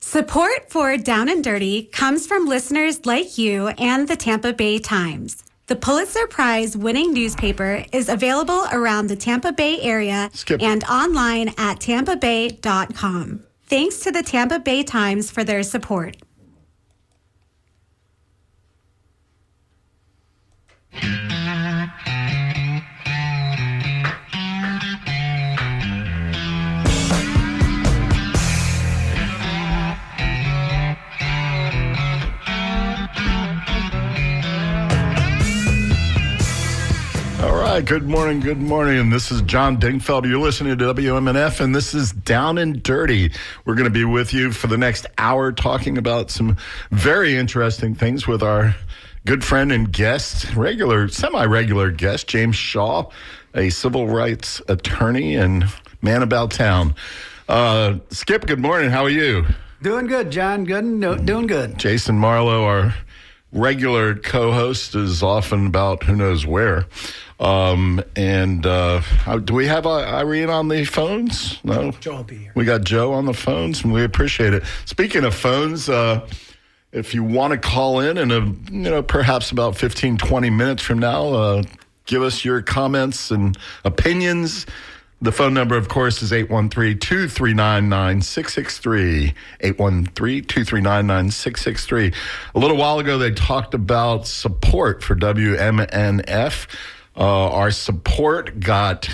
Support for Down and Dirty comes from listeners like you and the Tampa Bay Times. The Pulitzer Prize winning newspaper is available around the Tampa Bay area and online at tampabay.com. Thanks to the Tampa Bay Times for their support. Good morning. This is John Dingfelder. You're listening to WMNF, and this is Down and Dirty. We're going to be with you for the next hour talking about some very interesting things with our good friend and guest, semi-regular guest, James Shaw, a civil rights attorney and man about town. Skip, good morning. How are you? Doing good, John. Doing good. Jason Marlowe, our regular co-host, is often about who knows where. Do we have Irene on the phones? No? Joe will be here. We got Joe on the phones, and we appreciate it. Speaking of phones, if you want to call in perhaps about 15, 20 minutes from now, give us your comments and opinions. The phone number, of course, is 813-239-9663. 813-239-9663. A little while ago, they talked about support for WMNF. Our support got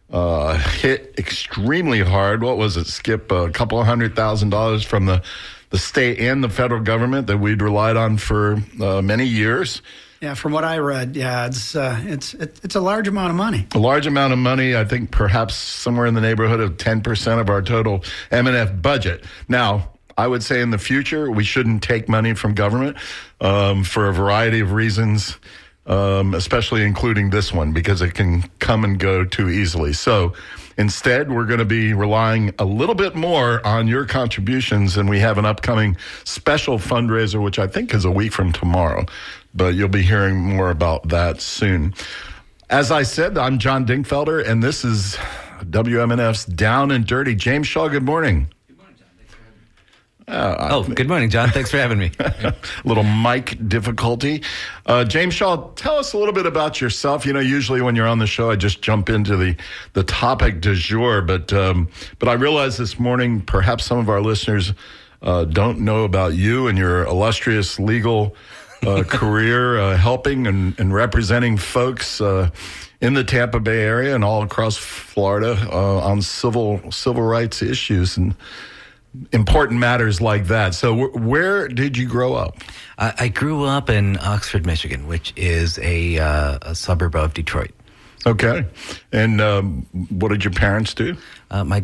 hit extremely hard. What was it, Skip? A couple of $100,000 from the state and the federal government that we'd relied on for many years. Yeah, from what I read, it's a large amount of money. A large amount of money, I think perhaps somewhere in the neighborhood of 10% of our total M&F budget. Now, I would say in the future, we shouldn't take money from government for a variety of reasons, especially including this one, because it can come and go too easily. So instead, we're going to be relying a little bit more on your contributions, and we have an upcoming special fundraiser, which I think is a week from tomorrow. But you'll be hearing more about that soon. As I said, I'm John Dingfelder, and this is WMNF's Down and Dirty. James Shaw, good morning. Good morning, John. Thanks for having me. Good morning, John. Thanks for having me. A little mic difficulty. James Shaw, tell us a little bit about yourself. You know, usually when you're on the show, I just jump into the topic du jour. But I realized this morning perhaps some of our listeners don't know about you and your illustrious legal career helping and representing folks in the Tampa Bay area and all across Florida on civil rights issues and important matters like that. So where did you grow up? I grew up in Oxford, Michigan, which is a suburb of Detroit. Okay. And what did your parents do? My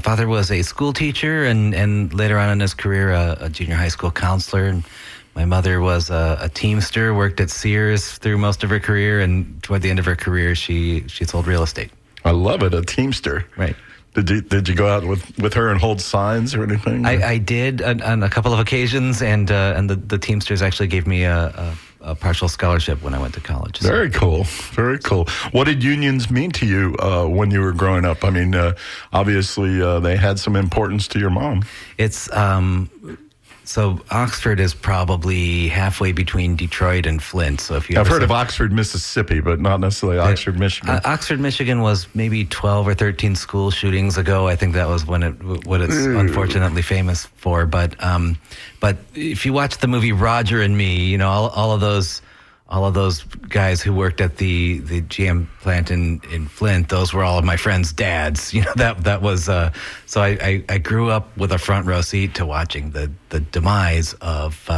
father was a school teacher and later on in his career a junior high school counselor. And my mother was a teamster, worked at Sears through most of her career, and toward the end of her career, she sold real estate. I love it, a teamster. Right. Did you go out with her and hold signs or anything? I did on a couple of occasions, and the Teamsters actually gave me a partial scholarship when I went to college. So. Very cool. Very cool. What did unions mean to you when you were growing up? I mean, obviously they had some importance to your mom. It's so Oxford is probably halfway between Detroit and Flint. So if I've heard of Oxford, Mississippi, but not necessarily Oxford, Michigan. Oxford, Michigan was maybe 12 or 13 school shootings ago. I think that was what it's unfortunately famous for. But if you watch the movie Roger and Me, you know all of those guys who worked at the GM plant in Flint, those were all of my friends' dads. You know, that was so I grew up with a front row seat to watching the demise of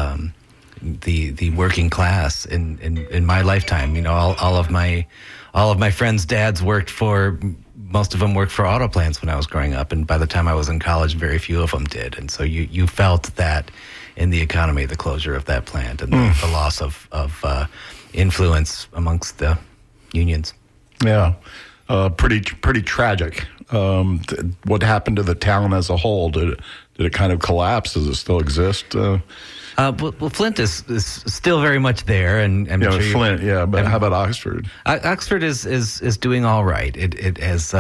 the working class in my lifetime. You know, all of my friends' dads most of them worked for auto plants when I was growing up, and by the time I was in college, very few of them did. And so you felt that in the economy, the closure of that plant and the loss of influence amongst the unions. Yeah, pretty tragic. What happened to the town as a whole? Did it kind of collapse? Does it still exist? Well, Flint is still very much there, and I'm sure Flint. Yeah, but how about Oxford? Oxford is doing all right. It has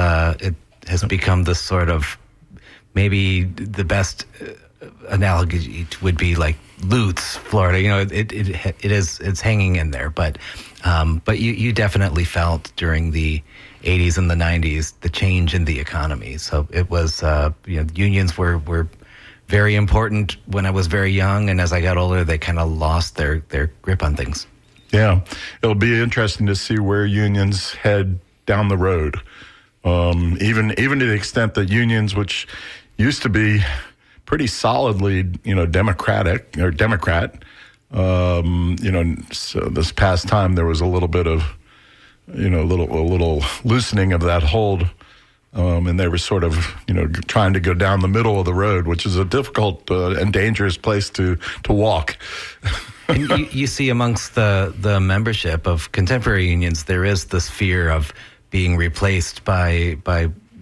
become this sort of maybe the best analogy would be like Lutz, Florida. You know, it's hanging in there, but you definitely felt during the 80s and the 90s the change in the economy. So it was unions were very important when I was very young, and as I got older, they kind of lost their grip on things. Yeah, it'll be interesting to see where unions head down the road. Even to the extent that unions, which used to be pretty solidly, Democrat. So this past time there was a little bit of, a little loosening of that hold, and they were sort of, trying to go down the middle of the road, which is a difficult and dangerous place to walk. And you see amongst the membership of contemporary unions, there is this fear of being replaced by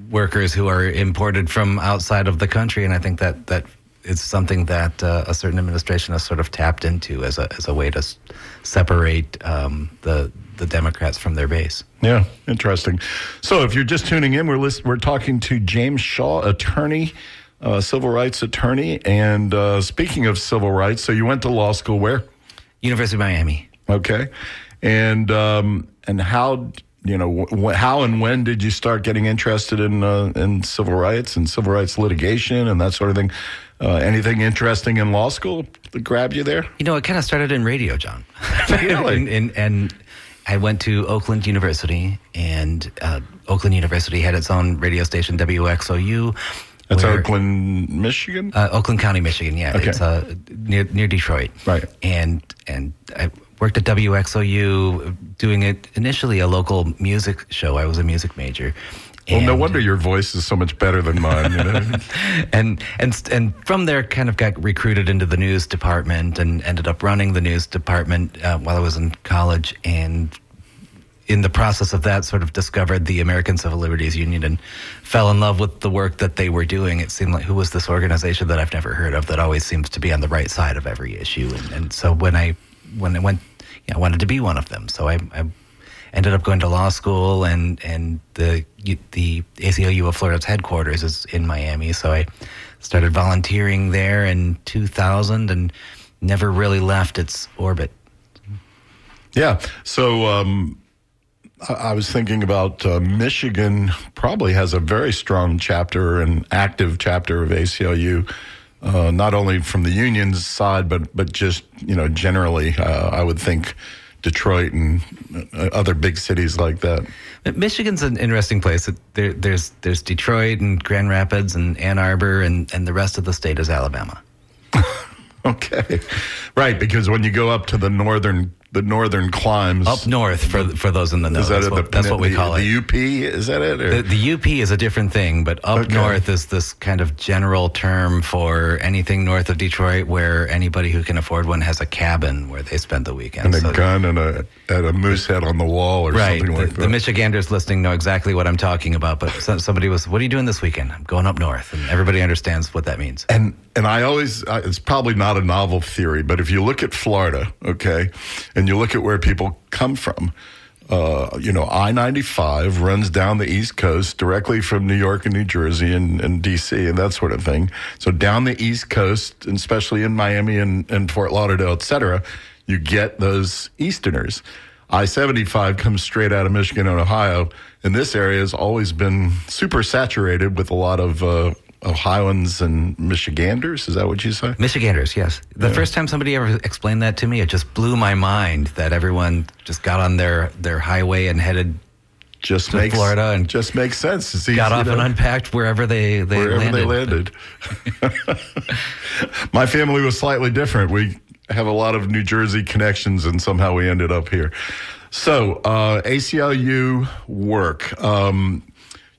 workers who are imported from outside of the country, and I think that is something that a certain administration has sort of tapped into as a way to separate the Democrats from their base. Yeah, interesting. So if you're just tuning in, we're talking to James Shaw, attorney, civil rights attorney, and speaking of civil rights, so you went to law school where? University of Miami. Okay, and how? How and when did you start getting interested in civil rights and civil rights litigation and that sort of thing? Anything interesting in law school that grabbed you there? It kind of started in radio, John. Really? and I went to Oakland University, and Oakland University had its own radio station, WXOU. That's Oakland, Michigan? Oakland County, Michigan, yeah. Okay. It's near Detroit. Right. And I worked at WXOU doing it initially a local music show. I was a music major. Well, no wonder your voice is so much better than mine. and from there, kind of got recruited into the news department and ended up running the news department while I was in college. And in the process of that, sort of discovered the American Civil Liberties Union and fell in love with the work that they were doing. It seemed like, who was this organization that I've never heard of that always seems to be on the right side of every issue? And so when I went, I wanted to be one of them. So I ended up going to law school, and the ACLU of Florida's headquarters is in Miami. So I started volunteering there in 2000 and never really left its orbit. Yeah. So I was thinking about Michigan probably has a very strong chapter, an active chapter of ACLU. Not only from the union's side, but just, generally, I would think Detroit and other big cities like that. Michigan's an interesting place. There's Detroit and Grand Rapids and Ann Arbor, and the rest of the state is Alabama. Okay. Right, because when you go up to the northern climes. Up north, for those in the know. Is that that's what we call it. The UP, is that it? Or? The UP is a different thing, but up north is this kind of general term for anything north of Detroit where anybody who can afford one has a cabin where they spend the weekend. And a gun and a moose head on the wall or something like that. The Michiganders listening know exactly what I'm talking about, but somebody was, what are you doing this weekend? I'm going up north, and everybody understands what that means. And I always, it's probably not a novel theory, but if you look at Florida, okay, and you look at where people come from, I-95 runs down the East Coast directly from New York and New Jersey and D.C. and that sort of thing. So down the East Coast, and especially in Miami and Fort Lauderdale, et cetera, you get those Easterners. I-75 comes straight out of Michigan and Ohio, and this area has always been super saturated with a lot of Ohioans and Michiganders. Is that what you say? Michiganders, yes. The first time somebody ever explained that to me, it just blew my mind that everyone just got on their highway and headed to Florida and just makes sense. It's got off and unpacked wherever they landed. My family was slightly different. We have a lot of New Jersey connections, and somehow we ended up here. So ACLU work.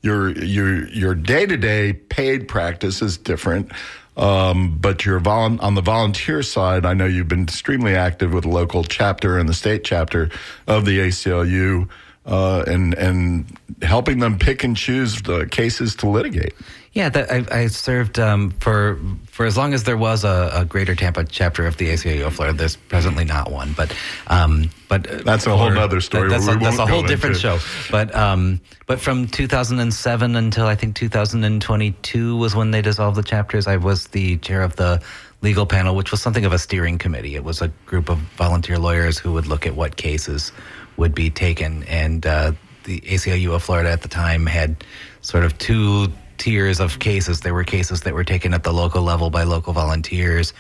Your day-to-day paid practice is different, but on the volunteer side, I know you've been extremely active with the local chapter and the state chapter of the ACLU, and helping them pick and choose the cases to litigate. Yeah, I served for as long as there was a Greater Tampa chapter of the ACLU of Florida. There's presently not one, but that's a whole nother story. That's a whole different show. But from 2007 until I think 2022 was when they dissolved the chapters. I was the chair of the legal panel, which was something of a steering committee. It was a group of volunteer lawyers who would look at what cases would be taken, and the ACLU of Florida at the time had sort of two tiers of cases. There were cases that were taken at the local level by local volunteers,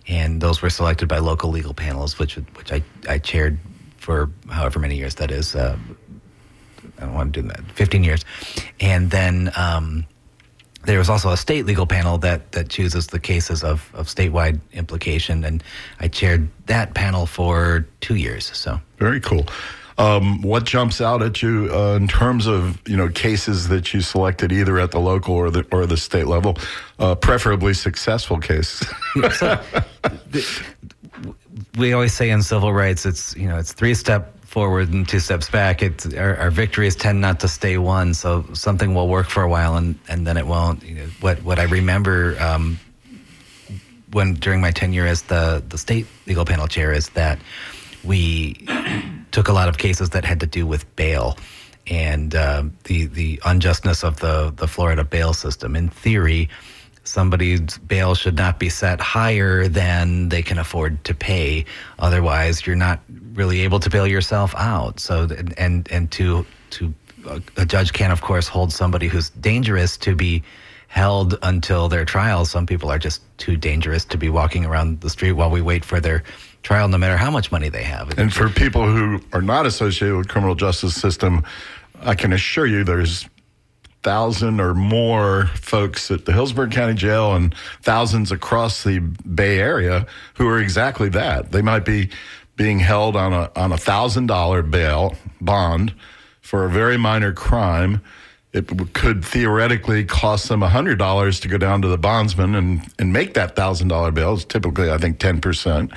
and those were selected by local legal panels, which I chaired for however many years that is. I don't want to do that. 15 years. And then there was also a state legal panel that chooses the cases of statewide implication, and I chaired that panel for 2 years. So very cool. What jumps out at you in terms of cases that you selected either at the local or the state level, preferably successful case? We always say in civil rights, it's 3-step forward and 2 steps back. Our victories tend not to stay won, so something will work for a while and then it won't. What I remember when during my tenure as the state legal panel chair is that we took a lot of cases that had to do with bail and the unjustness of the Florida bail system. In theory, somebody's bail should not be set higher than they can afford to pay. Otherwise, you're not really able to bail yourself out. So, and a judge can, of course, hold somebody who's dangerous to be held until their trial. Some people are just too dangerous to be walking around the street while we wait for their trial, no matter how much money they have. And for people who are not associated with the criminal justice system, I can assure you there's 1,000 or more folks at the Hillsborough County Jail and thousands across the Bay Area who are exactly that. They might be being held on a $1,000 bail bond for a very minor crime. It could theoretically cost them $100 to go down to the bondsman and make that $1,000 bail. It's typically, I think, 10%.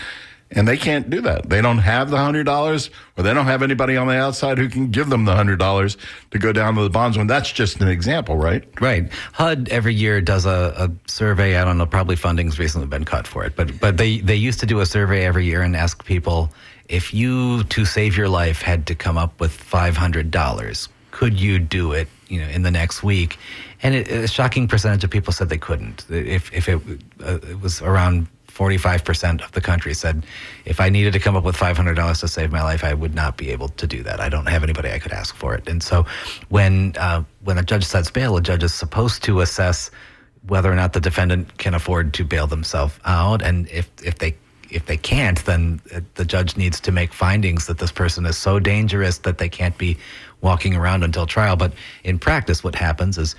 And they can't do that. They don't have the $100, or they don't have anybody on the outside who can give them the $100 to go down to the bondsman. That's just an example, right? Right. HUD every year does a survey. I don't know, probably funding's recently been cut for it. But they used to do a survey every year and ask people, if you, to save your life, had to come up with $500, could you do it, in the next week? And a shocking percentage of people said they couldn't. If it was around 45% of the country said, if I needed to come up with $500 to save my life, I would not be able to do that. I don't have anybody I could ask for it. And so when a judge sets bail, a judge is supposed to assess whether or not the defendant can afford to bail themselves out. And if they can't, then the judge needs to make findings that this person is so dangerous that they can't be walking around until trial. But in practice, what happens is,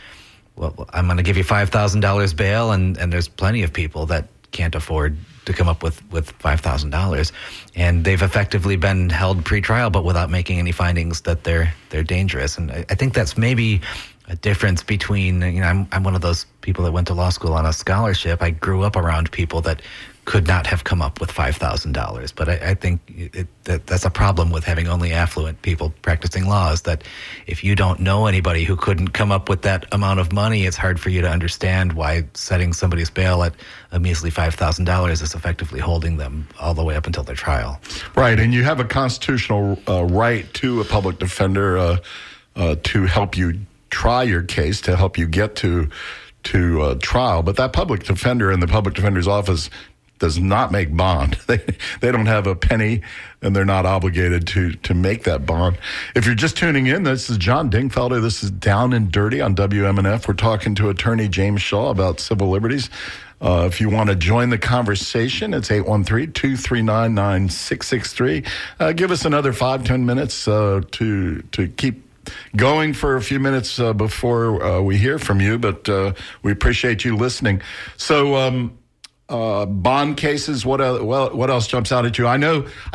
well, I'm going to give you $5,000 bail, and there's plenty of people that can't afford to come up with $5,000, and they've effectively been held pre-trial, but without making any findings that they're dangerous. And I think that's maybe a difference between, I'm one of those people that went to law school on a scholarship. I grew up around people that could not have come up with $5,000. But I think that's a problem with having only affluent people practicing law, is that if you don't know anybody who couldn't come up with that amount of money, it's hard for you to understand why setting somebody's bail at a measly $5,000 is effectively holding them all the way up until their trial. Right, and you have a constitutional right to a public defender to help you try your case, to help you get to trial. But that public defender in the public defender's office does not make bond. They don't have a penny, and they're not obligated to make that bond. If you're just tuning in, this is John Dingfelder. This is Down and Dirty on WMNF. We're talking to attorney James Shaw about civil liberties. If you want to join the conversation, it's 813-239-9663. Give us another 5-10 minutes to keep going for a few minutes before we hear from you, but we appreciate you listening. So, bond cases, what else jumps out at you? I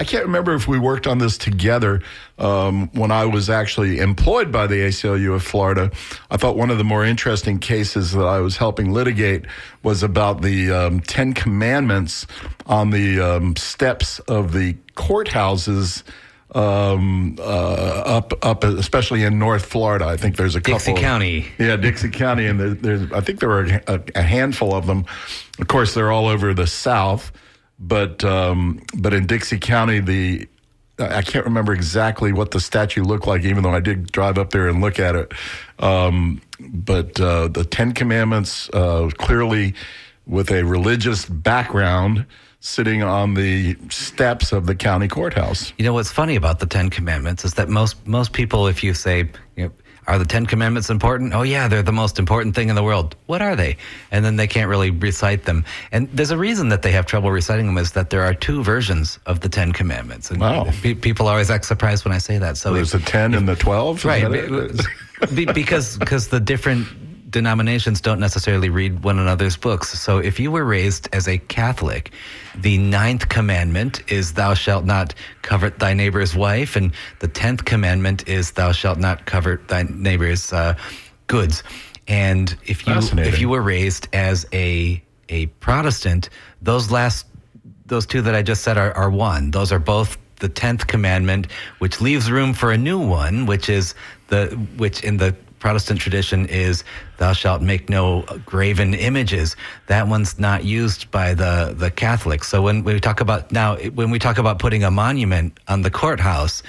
can't remember if we worked on this together when I was actually employed by the ACLU of Florida. I thought one of the more interesting cases that I was helping litigate was about the 10 Commandments on the steps of the courthouses up, especially in North Florida. I think there's a couple. Dixie County. Yeah, Dixie County, and I think there were a handful of them. Of course, they're all over the South, but in Dixie County, I can't remember exactly what the statue looked like, even though I did drive up there and look at it. But the Ten Commandments, clearly with a religious background, sitting on the steps of the county courthouse. You know, what's funny about the Ten Commandments is that most people, if you say, are the Ten Commandments important? Oh, yeah, they're the most important thing in the world. What are they? And then they can't really recite them. And there's a reason that they have trouble reciting them, is that there are 2 versions of the Ten Commandments. And wow. People always act surprised when I say that. So there's the 10 and the 12? Right. Because the different denominations don't necessarily read one another's books. So if you were raised as a Catholic, the 9th commandment is thou shalt not covet thy neighbor's wife, and the 10th commandment is thou shalt not covet thy neighbor's goods. And if you were raised as a Protestant, those 2 that I just said are one. Those are both the 10th commandment, which leaves room for a new one, which in the Protestant tradition is thou shalt make no graven images. That one's not used by the Catholics. So when we talk about putting a monument on the courthouse,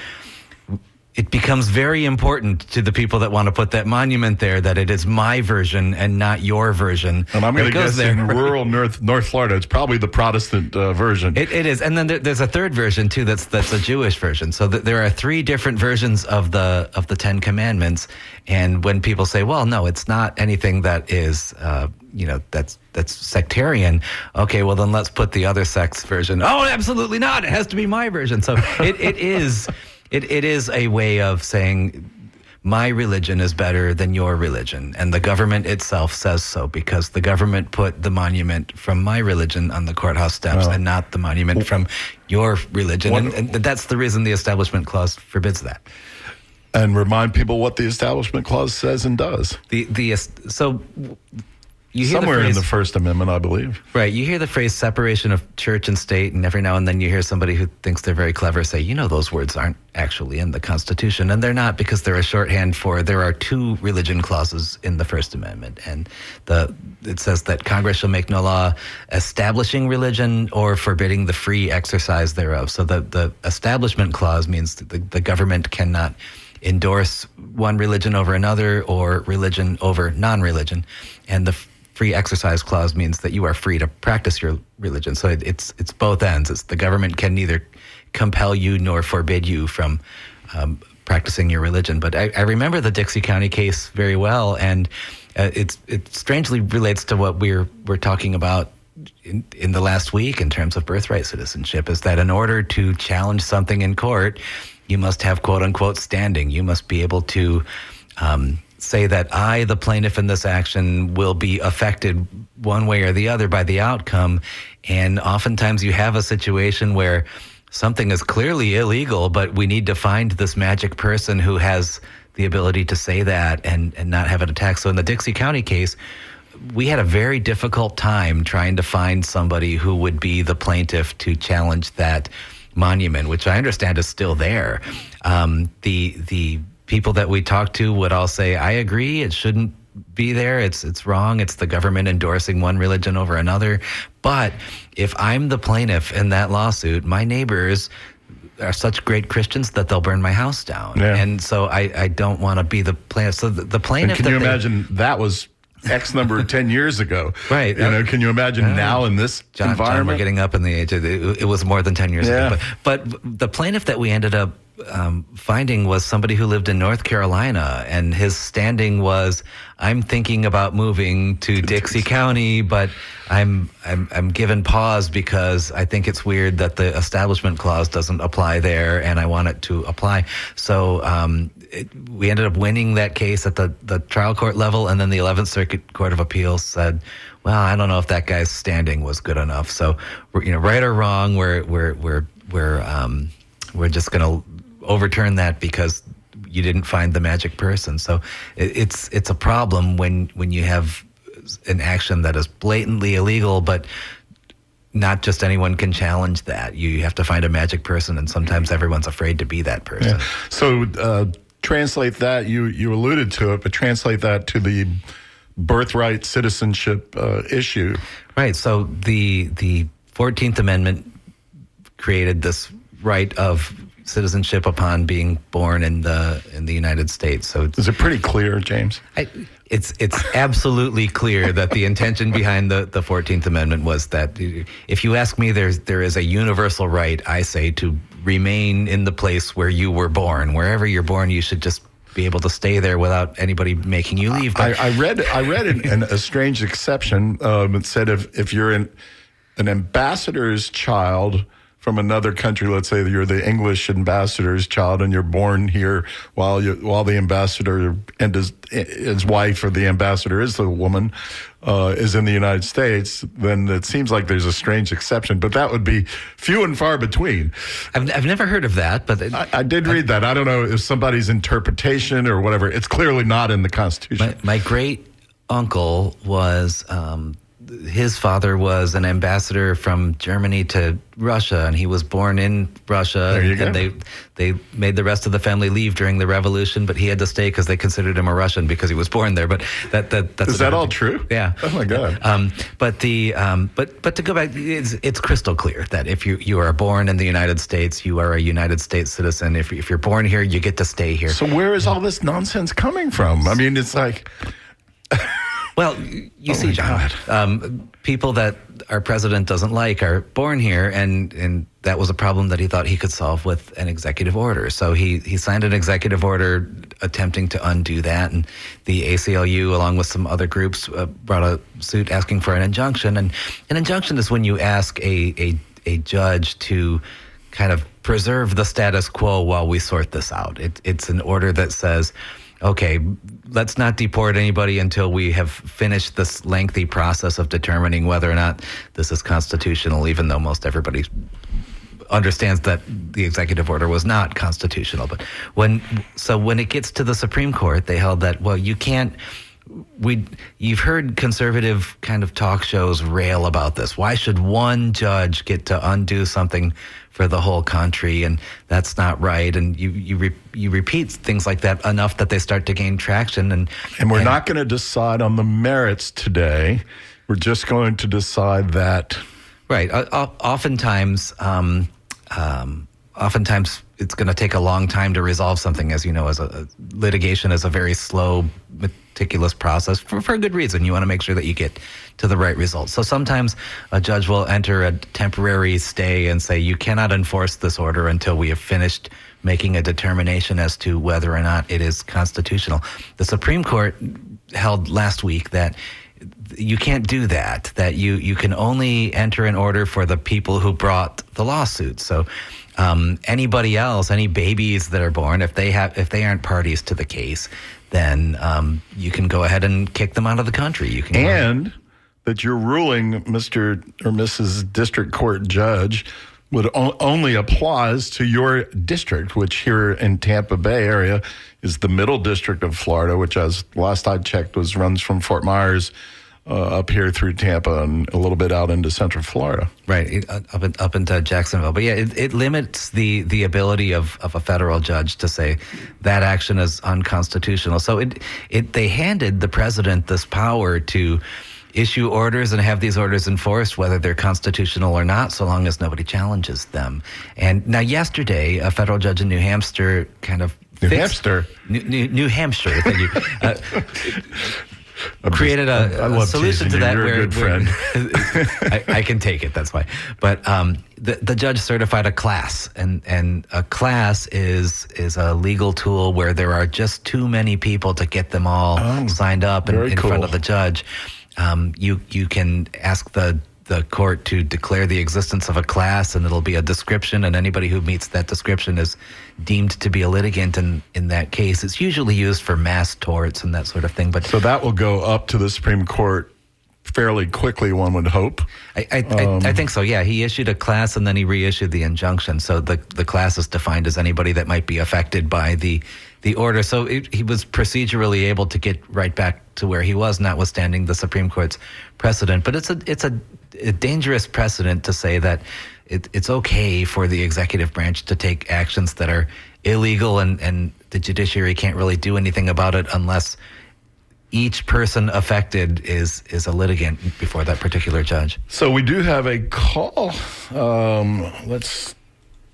it becomes very important to the people that want to put that monument there that it is my version and not your version. And I'm going to guess in rural North Florida, it's probably the Protestant version. It is. And then there's a third version, too, that's a Jewish version. So there are 3 different versions of the 10 Commandments. And when people say, well, no, it's not anything that is, that's sectarian. Okay, well, then let's put the other sect's version. Oh, absolutely not. It has to be my version. So it is... It is a way of saying my religion is better than your religion, and the government itself says so because the government put the monument from my religion on the courthouse steps and not the monument from your religion. And that's the reason the Establishment Clause forbids that. And remind people what the Establishment Clause says and does. You hear somewhere in the First Amendment, I believe. Right. You hear the phrase separation of church and state, and every now and then you hear somebody who thinks they're very clever say, those words aren't actually in the Constitution. And they're not, because they're a shorthand for there are 2 religion clauses in the First Amendment. And it says that Congress shall make no law establishing religion or forbidding the free exercise thereof. So the Establishment Clause means that the government cannot endorse one religion over another or religion over non-religion. And the Free Exercise Clause means that you are free to practice your religion. So it's both ends. It's the government can neither compel you nor forbid you from practicing your religion. But I remember the Dixie County case very well, and it strangely relates to what we're talking about in the last week in terms of birthright citizenship, is that in order to challenge something in court, you must have quote-unquote standing. You must be able to say that I, the plaintiff in this action, will be affected one way or the other by the outcome. And oftentimes you have a situation where something is clearly illegal, but we need to find this magic person who has the ability to say that and not have it attacked. So in the Dixie County case, we had a very difficult time trying to find somebody who would be the plaintiff to challenge that monument, which I understand is still there. The people that we talked to would all say, I agree, it shouldn't be there. It's wrong. It's the government endorsing one religion over another. But if I'm the plaintiff in that lawsuit, my neighbors are such great Christians that they'll burn my house down. Yeah. And so I don't want to be the plaintiff. So the plaintiff... And can you imagine that was X number of 10 years ago? Right. Can you imagine now in this environment? John, we're getting up in the age. It was more than 10 years ago. But the plaintiff that we ended up finding was somebody who lived in North Carolina, and his standing was, I'm thinking about moving to Dixie County, but I'm given pause because I think it's weird that the Establishment Clause doesn't apply there, and I want it to apply. So we ended up winning that case at the trial court level, and then the 11th Circuit Court of Appeals said, well, I don't know if that guy's standing was good enough. So, right or wrong, we're just going to overturn that because you didn't find the magic person. So it's a problem when you have an action that is blatantly illegal, but not just anyone can challenge that. You have to find a magic person, and sometimes everyone's afraid to be that person. Yeah. So translate that, you alluded to it, but translate that to the birthright citizenship issue. Right. So the 14th Amendment created this right of citizenship upon being born in the United States. So is it pretty clear, James? It's absolutely clear that the intention behind the 14th Amendment was that if you ask me, there is a universal right, I say, to remain in the place where you were born. Wherever you're born, you should just be able to stay there without anybody making you leave. But I read a strange exception. It said if you're an ambassador's child from another country, let's say that you're the English ambassador's child and you're born here while the ambassador and his wife, or the ambassador is the woman, is in the United States, then it seems like there's a strange exception. But that would be few and far between. I've never heard of that, but I did read that. I don't know if somebody's interpretation or whatever. It's clearly not in the Constitution. My great uncle was. His father was an ambassador from Germany to Russia, and he was born in Russia. There you go. And they made the rest of the family leave during the revolution, but he had to stay because they considered him a Russian because he was born there. But that's is that all true? Yeah. Oh my God. But to go back, it's crystal clear that if you are born in the United States, you are a United States citizen. If you're born here, you get to stay here. So where is all this nonsense coming from? I mean, it's like. Well, you see, John, people that our president doesn't like are born here, and that was a problem that he thought he could solve with an executive order. So he signed an executive order attempting to undo that, and the ACLU, along with some other groups, brought a suit asking for an injunction. And an injunction is when you ask a judge to kind of preserve the status quo while we sort this out. It's an order that says, okay, let's not deport anybody until we have finished this lengthy process of determining whether or not this is constitutional, even though most everybody understands that the executive order was not constitutional. But when it gets to the Supreme Court, they held that, well, you can't. You've heard conservative kind of talk shows rail about this. Why should one judge get to undo something for the whole country? And that's not right. And you repeat things like that enough that they start to gain traction. And we're not going to decide on the merits today. We're just going to decide that. Right. Oftentimes it's going to take a long time to resolve something, as you know, as a litigation is a very slow, meticulous process for a good reason. You want to make sure that you get to the right result. So sometimes a judge will enter a temporary stay and say, you cannot enforce this order until we have finished making a determination as to whether or not it is constitutional. The Supreme Court held last week that you can't do that you can only enter an order for the people who brought the lawsuit. So anybody else, any babies that are born, if they aren't parties to the case, then you can go ahead and kick them out of the country. You can and that your ruling, Mr. or Mrs. District Court Judge, would only applies to your district, which here in Tampa Bay area is the Middle District of Florida, which, as last I checked, runs from Fort Myers up here through Tampa and a little bit out into Central Florida. Right, up into Jacksonville. But yeah, it limits the ability of a federal judge to say that action is unconstitutional. So they handed the president this power to issue orders and have these orders enforced, whether they're constitutional or not, so long as nobody challenges them. And now yesterday, a federal judge in New Hampshire kind of New Hampshire, thank you. Created a solution to that. You're a good friend. I can take it. That's why. But the judge certified a class, and a class is a legal tool where there are just too many people to get them all signed up in front of the judge. You can ask the court to declare the existence of a class, and it'll be a description, and anybody who meets that description is deemed to be a litigant in that case. It's usually used for mass torts and that sort of thing. But so that will go up to the Supreme Court fairly quickly, one would hope. I think so, yeah. He issued a class and then he reissued the injunction. So the class is defined as anybody that might be affected by the order. So he was procedurally able to get right back to where he was, notwithstanding the Supreme Court's precedent. But it's a dangerous precedent to say that it's okay for the executive branch to take actions that are illegal, and the judiciary can't really do anything about it unless each person affected is a litigant before that particular judge. So we do have a call. Let's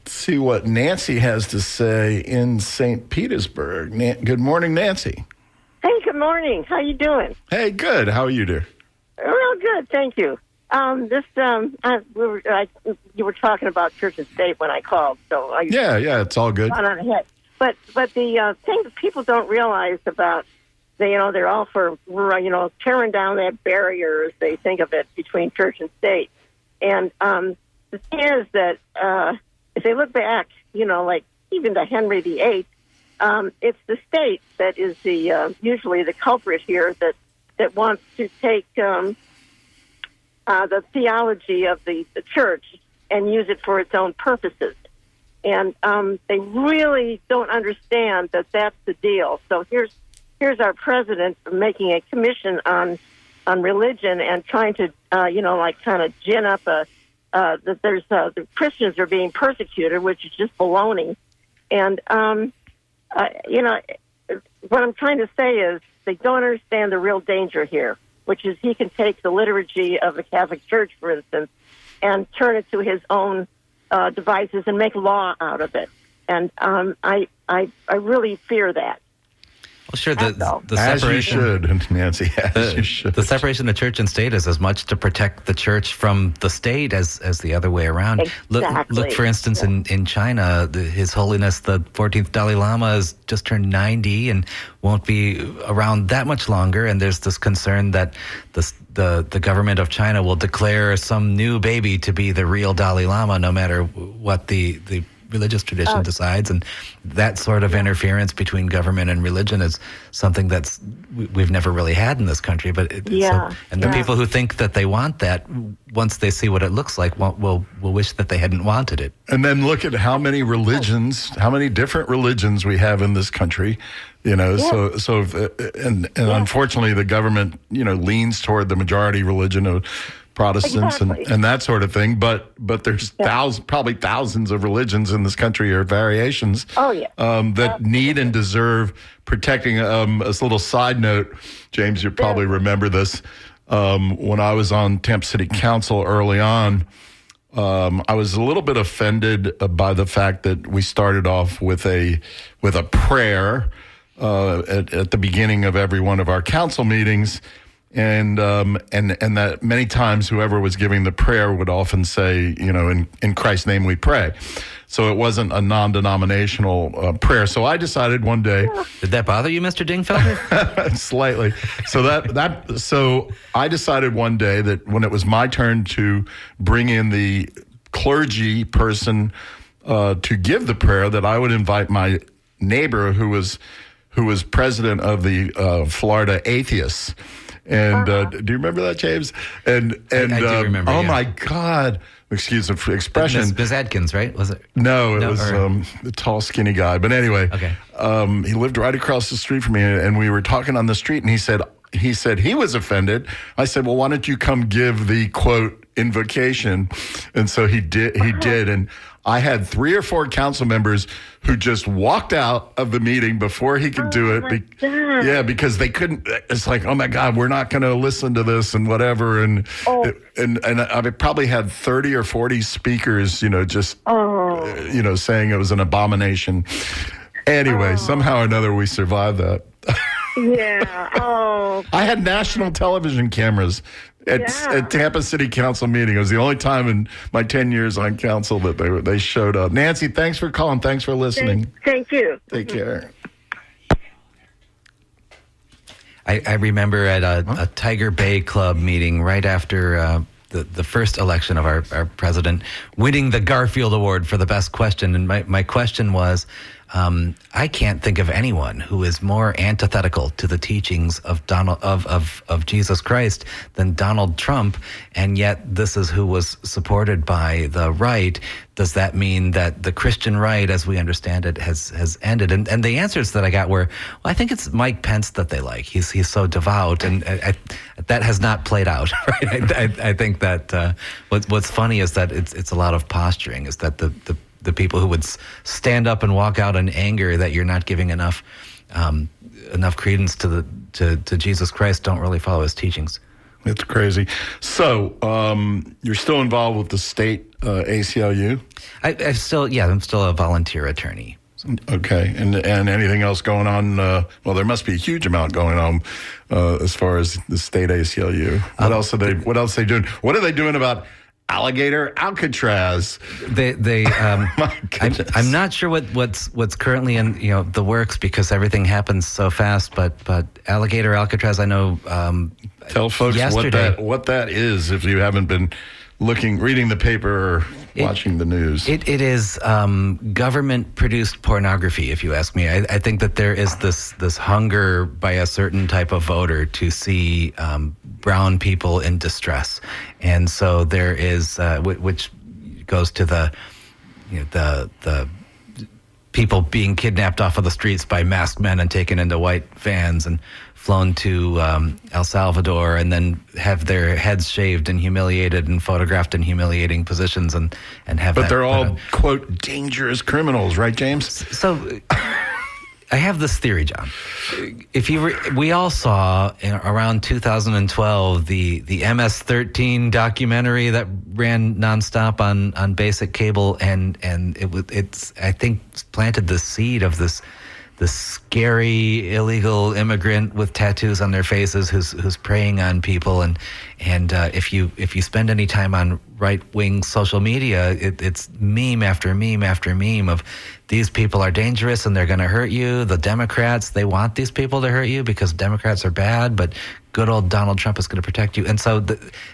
see what Nancy has to say in St. Petersburg. Good morning, Nancy. Hey, good morning. How you doing? Hey, good. How are you, dear? Real good, thank you. You were talking about church and state when I called, so yeah, it's all good. On ahead. But the thing that people don't realize about, they're all for tearing down that barrier, as they think of it, between church and state. And the thing is that if they look back, like even to Henry VIII, it's the state that is usually the culprit here that wants to take the theology of the church and use it for its own purposes. And they really don't understand that that's the deal. So here's our president making a commission on religion and trying to, kind of gin up that there's the Christians are being persecuted, which is just baloney. And, what I'm trying to say is they don't understand the real danger here, which is he can take the liturgy of the Catholic Church, for instance, and turn it to his own devices and make law out of it. And I really fear that. Well, sure. The as separation, you should, Nancy. As you should. The separation of church and state is as much to protect the church from the state as the other way around. Exactly. Look, for instance, in China, His Holiness the 14th Dalai Lama has just turned 90 and won't be around that much longer. And there's this concern that the government of China will declare some new baby to be the real Dalai Lama, no matter what the religious tradition decides, and that sort of interference between government and religion is something that's we've never really had in this country. But the people who think that they want that, once they see what it looks like, will wish that they hadn't wanted it. And then look at how many religions, how many different religions we have in this country. Unfortunately, the government leans toward the majority religion of Protestants and that sort of thing, but there's probably thousands of religions in this country or variations that need and deserve protecting. A little side note, James, you probably remember this. When I was on Tampa City Council early on, I was a little bit offended by the fact that we started off with a prayer at the beginning of every one of our council meetings. And that many times whoever was giving the prayer would often say, in Christ's name we pray. So it wasn't a non-denominational prayer. So I decided one day. Did that bother you, Mr. Dingfelder? Slightly. So I decided one day that when it was my turn to bring in the clergy person to give the prayer, that I would invite my neighbor who was president of the Florida Atheists. And do you remember that, James? And I do remember. Oh my God! Excuse the expression. Ms. Adkins, right? Was it? No, it was the tall, skinny guy. But anyway, he lived right across the street from me, and we were talking on the street, and he said he was offended. I said, well, why don't you come give the quote invocation? And so he did. He did, and I had 3 or 4 council members who just walked out of the meeting before he could do it. Because they couldn't. It's like, oh my God, we're not going to listen to this and whatever. And I probably had 30 or 40 speakers, saying it was an abomination. Anyway, somehow or another, we survived that. I had national television cameras at Tampa City Council meeting. It was the only time in my 10 years on council that they showed up. Nancy, thanks for calling. Thanks for listening. Thank you. Take care. I remember at a Tiger Bay Club meeting right after the first election of our president, winning the Garfield Award for the best question. And my question was, I can't think of anyone who is more antithetical to the teachings of of Jesus Christ than Donald Trump, and yet this is who was supported by the right. Does that mean that the Christian right, as we understand it, has ended? And the answers that I got were, well, I think it's Mike Pence that they like. He's so devout, and that has not played out. Right? I think that what's funny is that it's a lot of posturing. Is that the people who would stand up and walk out in anger that you're not giving enough credence to Jesus Christ don't really follow his teachings. It's crazy. So you're still involved with the state ACLU? I'm still a volunteer attorney. Okay, and anything else going on? Well, there must be a huge amount going on as far as the state ACLU. What else are they doing? What are they doing about Alligator Alcatraz? I'm not sure what's currently in the works because everything happens so fast. But Alligator Alcatraz, I know. Tell folks what that is if you haven't been reading the paper or watching the news. It is government-produced pornography, if you ask me. I think that there is this hunger by a certain type of voter to see brown people in distress, and so there is, which goes to the people being kidnapped off of the streets by masked men and taken into white vans and flown to El Salvador and then have their heads shaved and humiliated and photographed in humiliating positions and have. But they're all quote dangerous criminals, right, James? So I have this theory, John. We all saw around 2012 the MS-13 documentary that ran nonstop on basic cable, and it's I think planted the seed of this scary illegal immigrant with tattoos on their faces who's preying on people, and if you spend any time on right-wing social media, it's meme after meme after meme of these people are dangerous and they're going to hurt you. The Democrats, they want these people to hurt you because Democrats are bad, but good old Donald Trump is going to protect you. And so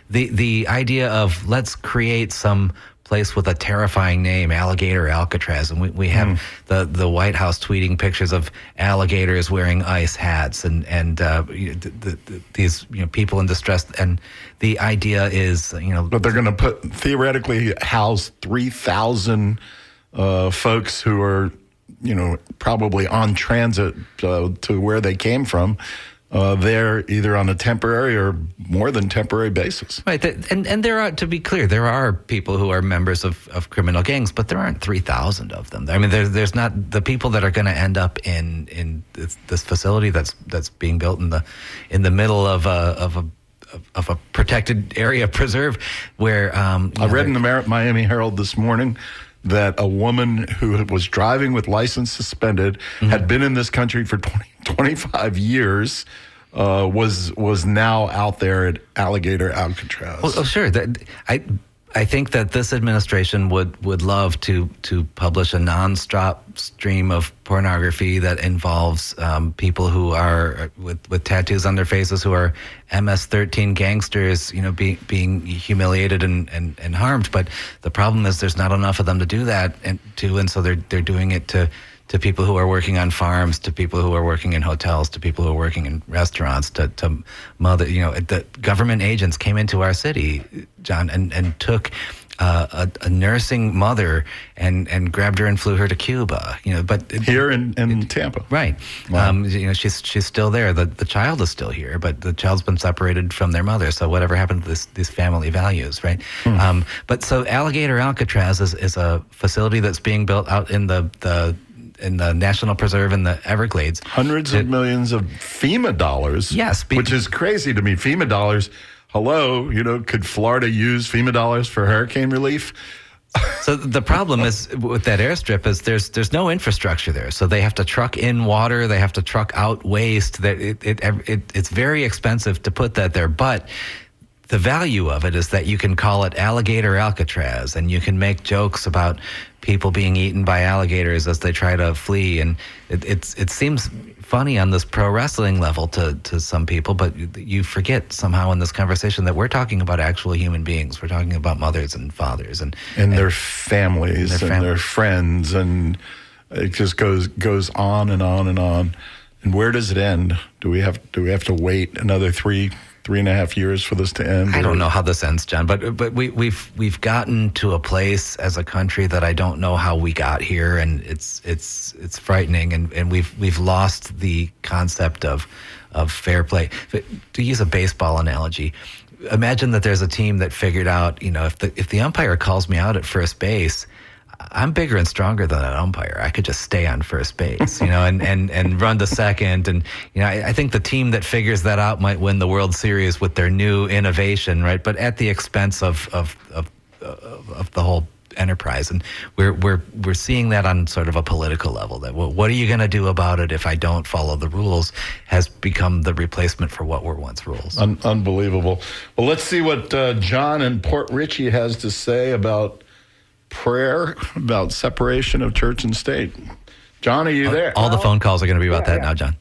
the idea of let's create some place with a terrifying name, Alligator Alcatraz, and we have the White House tweeting pictures of alligators wearing ice hats and these people in distress, and the idea is but they're going to theoretically house 3,000 folks who are probably on transit to where they came from. They're either on a temporary or more than temporary basis. Right. And there are, to be clear, there are people who are members of criminal gangs, but there aren't 3,000 of them. I mean, there's not the people that are going to end up in this facility that's being built in the middle of a protected area preserve where I read in the Miami Herald this morning that a woman who was driving with license suspended, had been in this country for 25 years, was now out there at Alligator Alcatraz. Well, sure. I think that this administration would love to publish a non-stop stream of pornography that involves people who are with tattoos on their faces, who are MS-13 gangsters, being humiliated and harmed. But the problem is there's not enough of them to do that, and so they're doing it to people who are working on farms, to people who are working in hotels, to people who are working in restaurants, to mother. The government agents came into our city, John, and took a nursing mother and grabbed her and flew her to Cuba. But here in Tampa, right? Wow. She's still there. The child is still here, but the child's been separated from their mother. So whatever happened to these family values, right? But so Alligator Alcatraz is a facility that's being built out in the National Preserve in the Everglades. Hundreds of millions of FEMA dollars. Yes. Which is crazy to me. FEMA dollars. Hello, could Florida use FEMA dollars for hurricane relief? So the problem is with that airstrip is there's no infrastructure there. So they have to truck in water. They have to truck out waste. It's very expensive to put that there. But the value of it is that you can call it Alligator Alcatraz, and you can make jokes about people being eaten by alligators as they try to flee. And it seems funny on this pro wrestling level to some people, but you forget somehow in this conversation that we're talking about actual human beings. We're talking about mothers and fathers and their families and their friends and It just goes on and on and on. And where does it end? Do we have to wait another 3.5 years for this to end? I don't know how this ends, John, but we've gotten to a place as a country that I don't know how we got here, and it's frightening, and we've lost the concept of fair play. To use a baseball analogy, imagine that there's a team that figured out, if the umpire calls me out at first base, I'm bigger and stronger than that umpire. I could just stay on first base, and run to second. And, I think the team that figures that out might win the World Series with their new innovation, right? But at the expense of the whole enterprise. And we're seeing that on sort of a political level, that what are you going to do about it if I don't follow the rules has become the replacement for what were once rules. Unbelievable. Well, let's see what John in Port Richey has to say about prayer, about separation of church and state. John, are you there? All the phone calls are going to be about that now, John.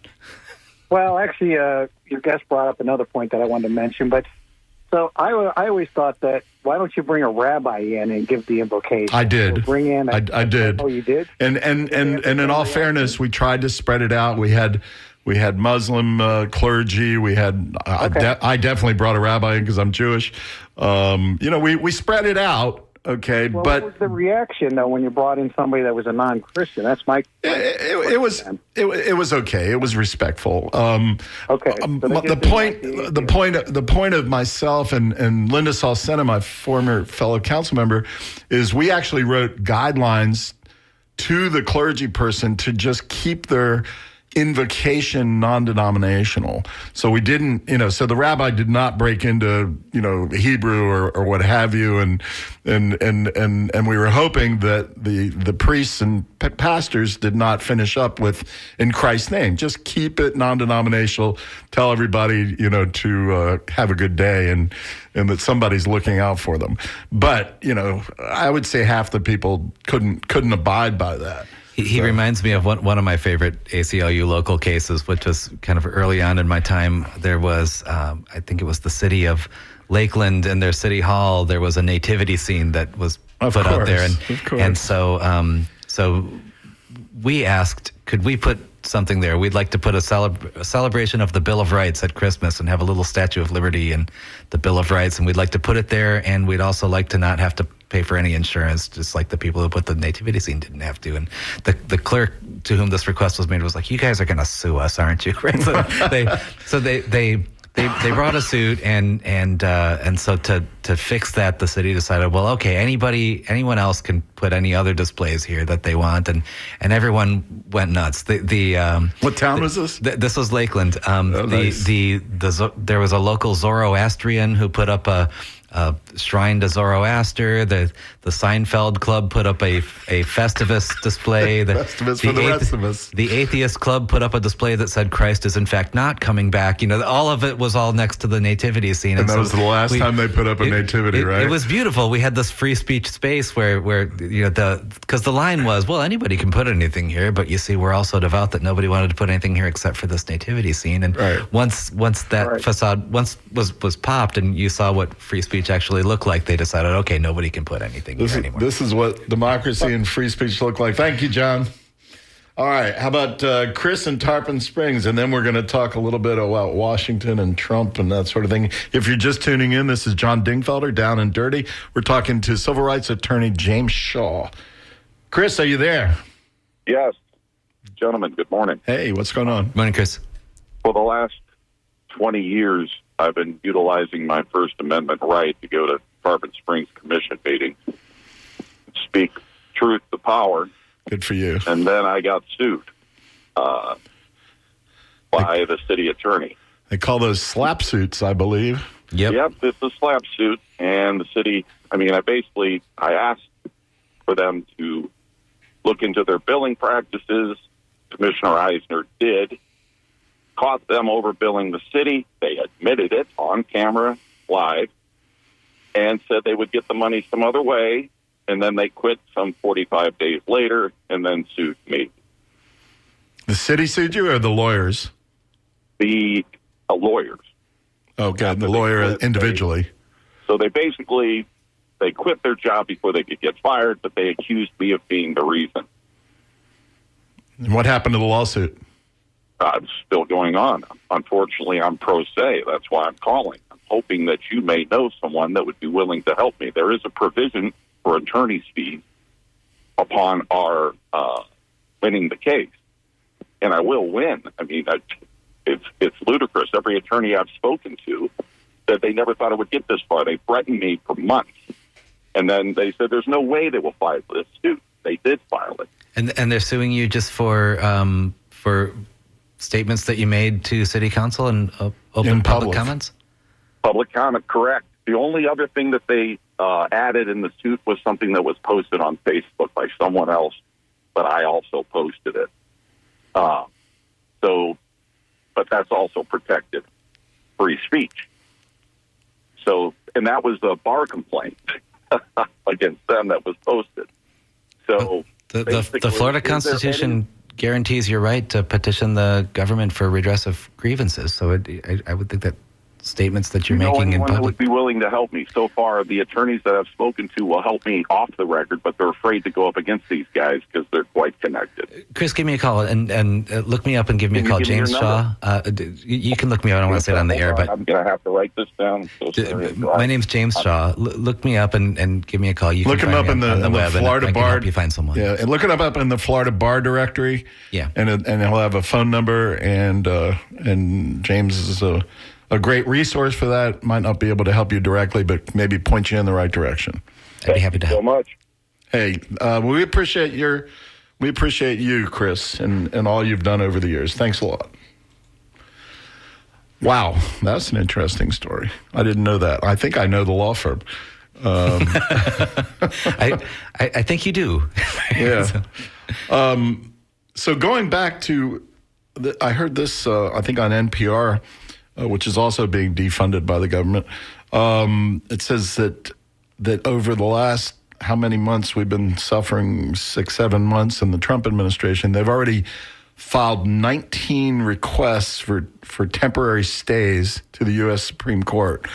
Well, actually, your guest brought up another point that I wanted to mention. But so I always thought that, why don't you bring a rabbi in and give the invocation? I did. So bring in. I did. Oh, you did? And in all fairness, we tried to spread it out. We had Muslim clergy. We had I definitely brought a rabbi in because I'm Jewish. We spread it out. Okay, well, but what was the reaction though when you brought in somebody that was a non-Christian? That's my. It was okay. It was respectful. Okay. So the point of myself and Linda Salcena, my former fellow council member, is we actually wrote guidelines to the clergy person to just keep their invocation non-denominational. So we didn't, so the rabbi did not break into, Hebrew or what have you. And we were hoping that the priests and pastors did not finish up with in Christ's name. Just keep it non-denominational. Tell everybody, to have a good day and that somebody's looking out for them. But, I would say half the people couldn't abide by that. He reminds me of one of my favorite ACLU local cases, which was kind of early on in my time. There was, I think it was the city of Lakeland, and their city hall, there was a nativity scene that was put out there. And so we asked, could we put something there? We'd like to put a celebration of the Bill of Rights at Christmas and have a little Statue of Liberty and the Bill of Rights, and we'd like to put it there, and we'd also like to not have to pay for any insurance, just like the people who put the nativity scene didn't have to. And the clerk to whom this request was made was like, "You guys are going to sue us, aren't you?" Right? So they brought a suit, and so to fix that, the city decided, well, okay, anyone else can put any other displays here that they want, and everyone went nuts. What town was this? This was Lakeland. Nice. There was a local Zoroastrian who put up a shrine to Zoroaster. The Seinfeld Club put up a Festivus display. Festivus for the rest of us. The Atheist Club put up a display that said Christ is in fact not coming back. all of it was all next to the nativity scene. And that was the last time they put up a nativity, right? It was beautiful. We had this free speech space where because the line was, well, anybody can put anything here, but you see, we're all so devout that nobody wanted to put anything here except for this nativity scene. And once that facade was popped, and you saw what free speech actually looked like, they decided, okay, nobody can put anything here anymore. This is what democracy and free speech look like. Thank you, John. All right, how about Chris in Tarpon Springs? And then we're going to talk a little bit about Washington and Trump and that sort of thing. If you're just tuning in, this is John Dingfelder, Down and Dirty. We're talking to civil rights attorney James Shaw. Chris, are you there? Yes. Gentlemen, good morning. Hey, what's going on? Morning, Chris. For the last 20 years, I've been utilizing my First Amendment right to go to Tarpon Springs Commission meetings, speak truth to power. Good for you. And then I got sued by the city attorney. They call those slap suits, I believe. Yep, it's a slap suit. And the city, I asked for them to look into their billing practices. Commissioner Eisner did. Caught them overbilling the city. They admitted it on camera, live, and said they would get the money some other way, and then they quit some 45 days later and then sued me. The city sued you or the lawyers? The lawyers. Oh, God, the lawyer individually. So they quit their job before they could get fired, but they accused me of being the reason. And what happened to the lawsuit? It's still going on. Unfortunately, I'm pro se. That's why I'm calling. I'm hoping that you may know someone that would be willing to help me. There is a provision for attorney's fees upon our winning the case, and I will win. I mean, it's ludicrous. Every attorney I've spoken to said they never thought it would get this far. They threatened me for months, and then they said there's no way they will file this suit. They did file it, and they're suing you just for statements that you made to city council and open public comments? Public comment, correct. The only other thing that they added in the suit was something that was posted on Facebook by someone else, but I also posted it. But that's also protected free speech. So, and that was a bar complaint against them that was posted. So the Florida Constitution guarantees your right to petition the government for redress of grievances. So I would think that statements that you're making in public would be willing to help me. So far, the attorneys that I've spoken to will help me off the record, but they're afraid to go up against these guys because they're quite connected. Chris, give me a call and look me up and give me a call. James Shaw. You can look me up. I don't want to say it on the air, but I'm going to have to write this down. My name's James Shaw. Look me up and give me a call. You look can him up in the web Florida and I Bar. can help you find someone. Yeah, and look it up in the Florida Bar directory. Yeah, and he'll have a phone number, and James is a great resource for that. Might not be able to help you directly, but maybe point you in the right direction. I'd be happy to help. So much. Hey, we appreciate you, Chris, and all you've done over the years. Thanks a lot. Wow, that's an interesting story. I didn't know that. I think I know the law firm. I think you do. Yeah. So going back to, I heard this, I think on NPR, which is also being defunded by the government. It says that over the last, how many months we've been suffering, 6-7 months in the Trump administration, they've already filed 19 requests for temporary stays to the U.S. Supreme Court,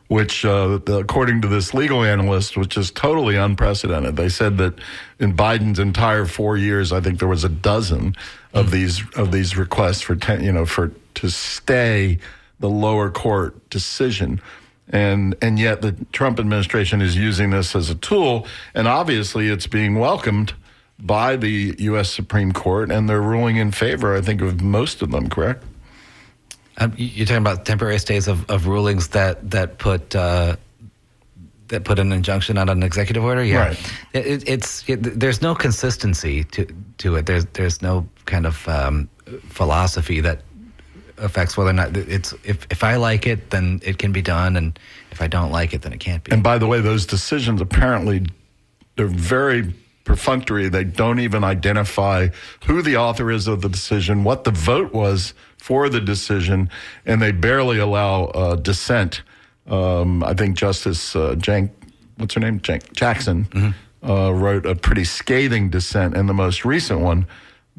which, according to this legal analyst, which is totally unprecedented. They said that in Biden's entire 4 years, I think there was a dozen of these requests to stay the lower court decision. And yet the Trump administration is using this as a tool, and obviously it's being welcomed by the U.S. Supreme Court, and they're ruling in favor, I think, of most of them, correct? You're talking about temporary stays of rulings that put an injunction on an executive order? Yeah. Right. There's no consistency to it. There's no kind of philosophy that affects whether or not it's if I like it, then it can be done, and if I don't like it, then it can't be. And by the way, those decisions apparently they're very perfunctory. They don't even identify who the author is of the decision, what the vote was for the decision, and they barely allow dissent. I think Justice Jackson wrote a pretty scathing dissent in the most recent one.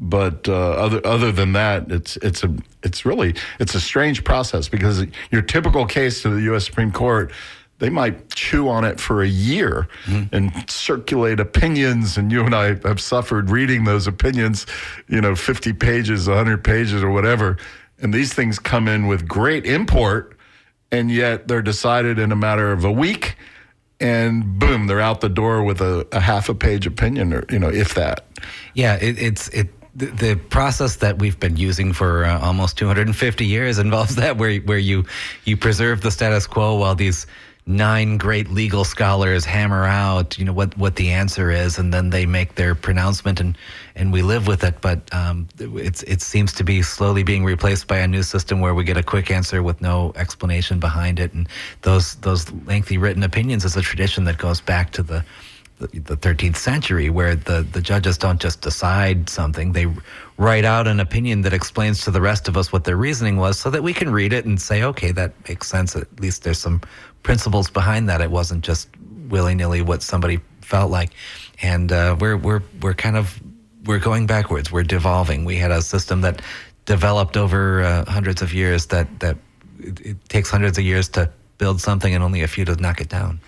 But other than that, it's really a strange process, because your typical case to the U.S. Supreme Court, they might chew on it for a year and circulate opinions, and you and I have suffered reading those opinions, 50 pages, 100 pages, or whatever. And these things come in with great import, and yet they're decided in a matter of a week, and boom, they're out the door with a half a page opinion, or if that. Yeah, the process that we've been using for almost 250 years involves that, where you preserve the status quo while these 9 great legal scholars hammer out what the answer is, and then they make their pronouncement, and we live with it. But it seems to be slowly being replaced by a new system where we get a quick answer with no explanation behind it, and those lengthy written opinions is a tradition that goes back to the 13th century, where the judges don't just decide something. They write out an opinion that explains to the rest of us what their reasoning was, so that we can read it and say, okay, that makes sense. At least there's some principles behind that. It wasn't just willy-nilly what somebody felt like. And we're going backwards. We're devolving. We had a system that developed over hundreds of years that it takes hundreds of years to build something and only a few to knock it down.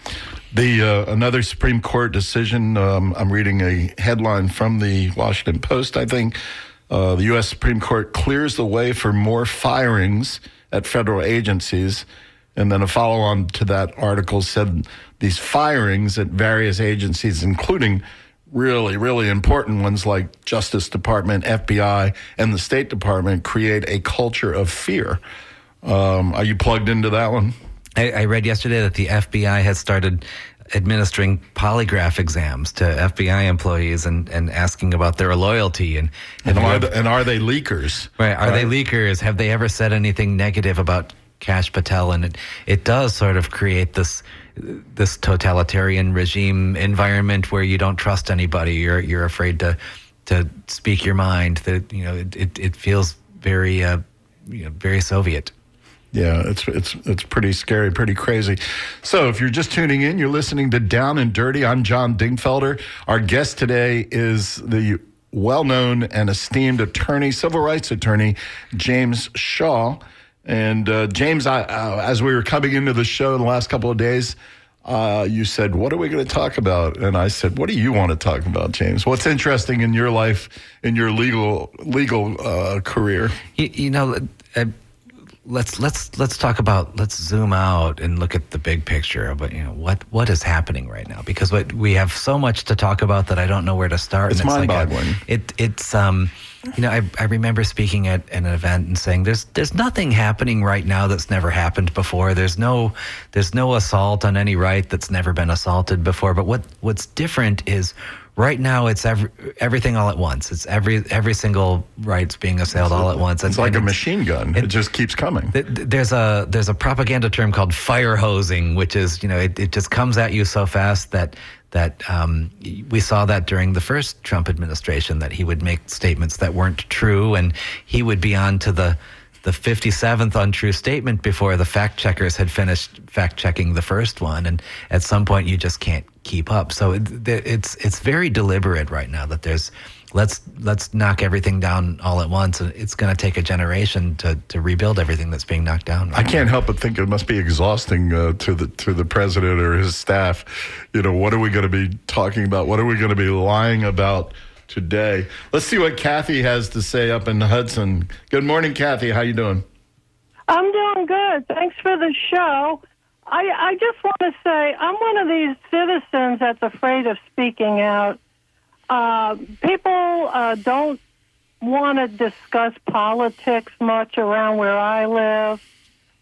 Another Supreme Court decision, I'm reading a headline from the Washington Post, I think, The U.S. Supreme Court clears the way for more firings at federal agencies. And then a follow-on to that article said these firings at various agencies, including really, really important ones like Justice Department, FBI, and the State Department, create a culture of fear. Are you plugged into that one? I read yesterday that the FBI has started administering polygraph exams to FBI employees and asking about their loyalty and are they leakers? Right? Are they leakers? Have they ever said anything negative about Kash Patel? And it does sort of create this totalitarian regime environment where you don't trust anybody. You're afraid to speak your mind. That it feels very very Soviet. Yeah, it's pretty scary, pretty crazy. So if you're just tuning in, you're listening to Down and Dirty. I'm John Dingfelder. Our guest today is the well-known and esteemed attorney, civil rights attorney, James Shaw. And James, as we were coming into the show in the last couple of days, you said, what are we going to talk about? And I said, what do you want to talk about, James? What's interesting in your life, in your legal career? Let's talk about, let's zoom out and look at the big picture of what is happening right now, because we have so much to talk about that I don't know where to start. It's mind-boggling. I remember speaking at an event and saying there's nothing happening right now that's never happened before. There's no assault on any right that's never been assaulted before. But what's different is right now it's everything all at once. It's every single right's being assailed all at once. It's like a machine gun. It just keeps coming. There's a propaganda term called fire hosing, which is it just comes at you so fast that we saw that during the first Trump administration, that he would make statements that weren't true, and he would be on to the 57th untrue statement before the fact checkers had finished fact checking the first one, and at some point you just can't keep up. So it's very deliberate right now that there's let's knock everything down all at once, and it's going to take a generation to rebuild everything that's being knocked down. I can't help but think it must be exhausting to the president or his staff. What are we going to be talking about? What are we going to be lying about today? Let's see what Kathy has to say up in Hudson. Good morning, Kathy. How you doing? I'm doing good. Thanks for the show. I just want to say I'm one of these citizens that's afraid of speaking out. People don't want to discuss politics much around where I live.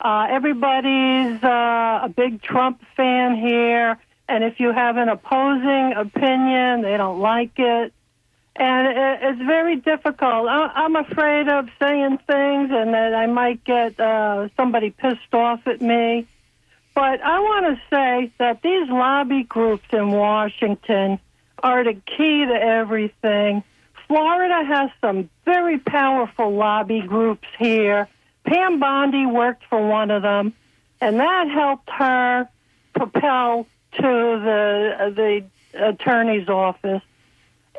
Everybody's a big Trump fan here, and if you have an opposing opinion, they don't like it. And it's very difficult. I'm afraid of saying things and that I might get somebody pissed off at me. But I want to say that these lobby groups in Washington are the key to everything. Florida has some very powerful lobby groups here. Pam Bondi worked for one of them, and that helped her propel to the attorney's office.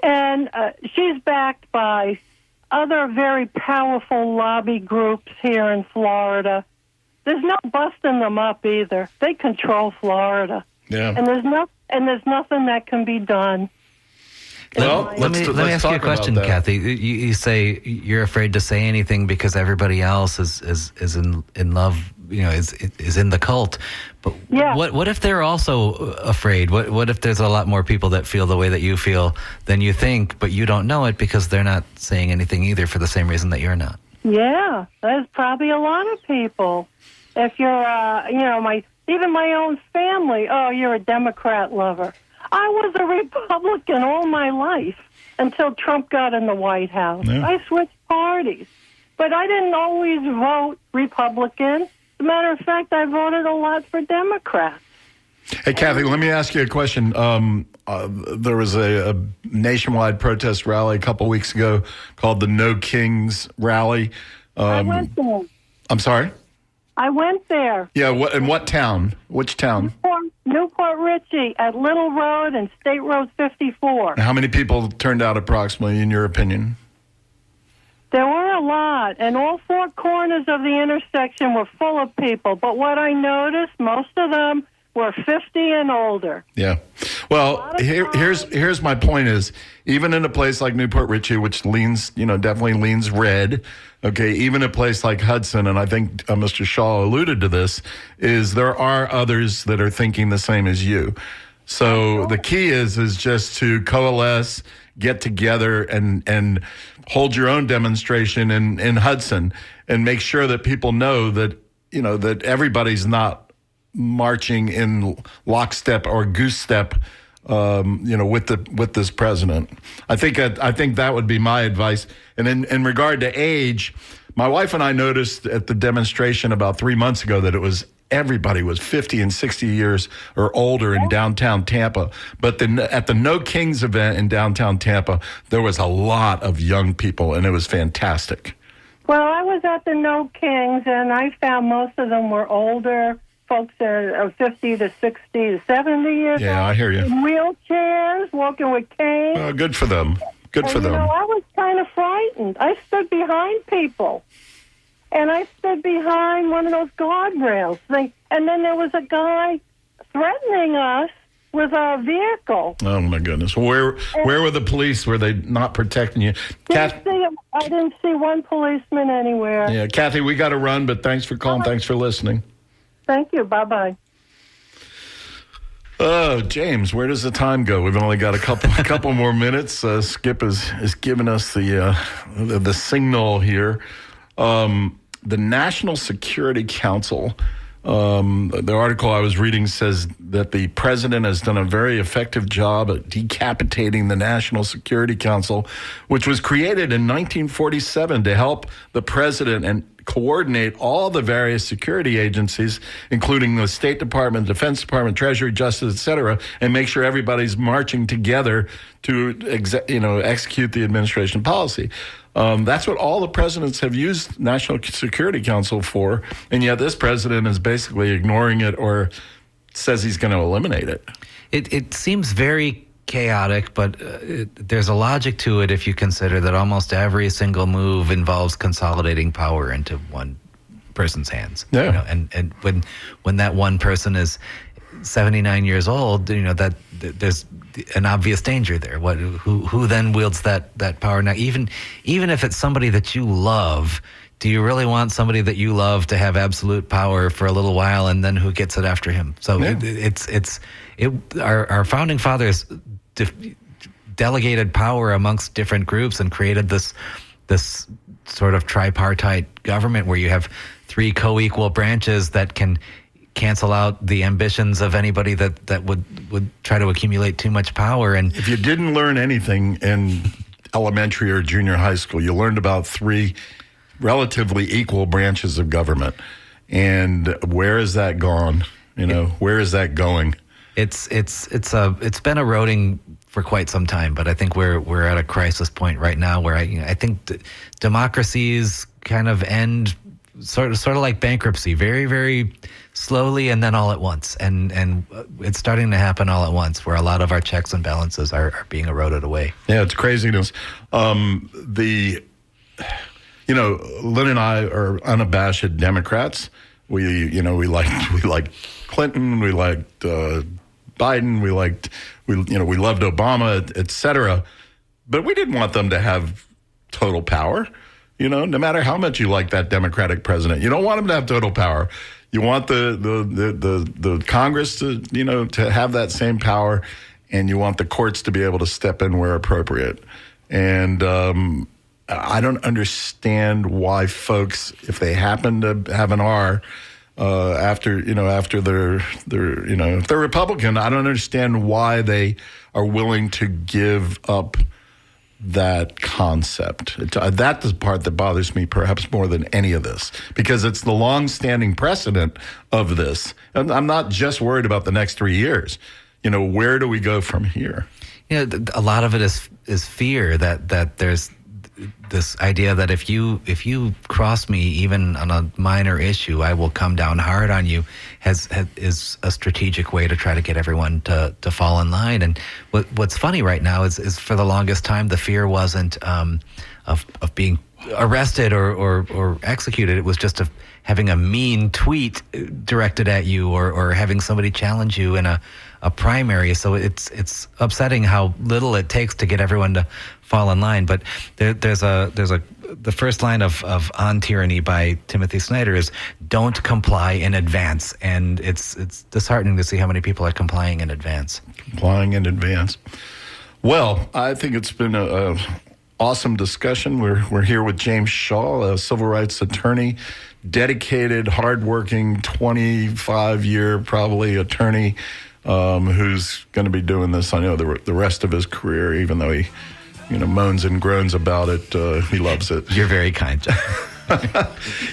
And she's backed by other very powerful lobby groups here in Florida. There's no busting them up either. They control Florida. Yeah. And there's nothing that can be done. Well, let me ask you a question, Kathy. You say you're afraid to say anything because everybody else is in love, is in the cult. But yeah. What if they're also afraid? What if there's a lot more people that feel the way that you feel than you think, but you don't know it because they're not saying anything either for the same reason that you're not? Yeah, there's probably a lot of people. If you're, even my own family, you're a Democrat lover. I was a Republican all my life until Trump got in the White House. Yeah. I switched parties, but I didn't always vote Republican. As a matter of fact, I voted a lot for Democrats. Hey, Kathy, let me ask you a question. There was a nationwide protest rally a couple weeks ago called the No Kings Rally. I went there. I'm sorry? I went there. Yeah, in what town? Which town? Newport Richey at Little Road and State Road 54. How many people turned out approximately, in your opinion? There were a lot, and all four corners of the intersection were full of people. But what I noticed, most of them were 50 and older. Yeah. Well, here's my point is, even in a place like Newport Richey, which leans, definitely leans red, okay, even a place like Hudson, and I think Mr. Shaw alluded to this, is there are others that are thinking the same as you. So the key is just to coalesce, get together, and hold your own demonstration in Hudson, and make sure that people know that, that everybody's not marching in lockstep or goose step, with this president. I think that would be my advice. And in regard to age, my wife and I noticed at the demonstration about 3 months ago that everybody was 50 and 60 years or older in downtown Tampa. But then at the No Kings event in downtown Tampa, there was a lot of young people, and it was fantastic. Well, I was at the No Kings, and I found most of them were older folks that are 50 to 60 to 70 years old. Yeah, I hear you. In wheelchairs, walking with canes. Good for them. Good for them. I was kind of frightened. I stood behind people. And I stood behind one of those guardrails thing, and then there was a guy threatening us with a vehicle. Oh my goodness! Where were the police? Were they not protecting you? I didn't see one policeman anywhere. Yeah, Kathy, we got to run, but thanks for calling. Thanks for listening. Thank you. Bye-bye. Oh, James, where does the time go? We've only got a couple more minutes. Skip is giving us the signal here. The National Security Council, the article I was reading says that the president has done a very effective job at decapitating the National Security Council, which was created in 1947 to help the president and coordinate all the various security agencies, including the State Department, Defense Department, Treasury, Justice, et cetera, and make sure everybody's marching together to execute the administration policy. That's what all the presidents have used National Security Council for, and yet this president is basically ignoring it or says he's going to eliminate it. It seems very chaotic, but there's a logic to it if you consider that almost every single move involves consolidating power into one person's hands. Yeah. And when that one person is 79 years old, that there's an obvious danger there. Who then wields that power? Now, even if it's somebody that you love, do you really want somebody that you love to have absolute power for a little while, and then who gets it after him? So yeah. Our founding fathers delegated power amongst different groups and created this sort of tripartite government where you have three co-equal branches that can cancel out the ambitions of anybody that would try to accumulate too much power. And if you didn't learn anything in elementary or junior high school, you learned about three relatively equal branches of government. And where is that gone? Where is that going? It's been eroding for quite some time, but I think we're at a crisis point right now where I think democracies kind of end sort of like bankruptcy, very, very slowly and then all at once. And it's starting to happen all at once, where a lot of our checks and balances are being eroded away. Yeah, it's craziness. Lynn and I are unabashed Democrats. We liked Clinton, we liked Biden, we loved Obama, et cetera. But we didn't want them to have total power. No matter how much you like that Democratic president, you don't want him to have total power. You want the Congress to have that same power, and you want the courts to be able to step in where appropriate. And I don't understand why folks, if they happen to have an R after they're if they're Republican, I don't understand why they are willing to give up that concept. That's the part that bothers me perhaps more than any of this, because it's the long-standing precedent of this. And I'm not just worried about the next 3 years. Where do we go from here? A lot of it is fear that there's this idea that if you cross me even on a minor issue, I will come down hard on you. Is a strategic way to try to get everyone to fall in line. And what's funny right now is for the longest time the fear wasn't of being arrested or executed. It was just having a mean tweet directed at you or having somebody challenge you in a primary. So it's upsetting how little it takes to get everyone to fall in line. But there's the first line of On Tyranny by Timothy Snyder is don't comply in advance. And it's disheartening to see how many people are complying in advance. Complying in advance. Well, I think it's been a awesome discussion. We're here with James Shaw, a civil rights attorney, dedicated, hardworking, 25-year probably attorney who's going to be doing this, I know, the rest of his career, even though he moans and groans about it. He loves it. You're very kind, John.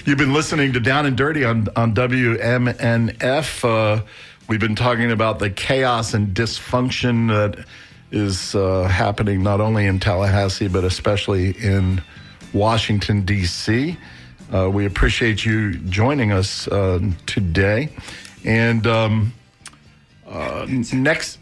You've been listening to Down and Dirty on WMNF. We've been talking about the chaos and dysfunction that is happening not only in Tallahassee, but especially in Washington, D.C. We appreciate you joining us today. And next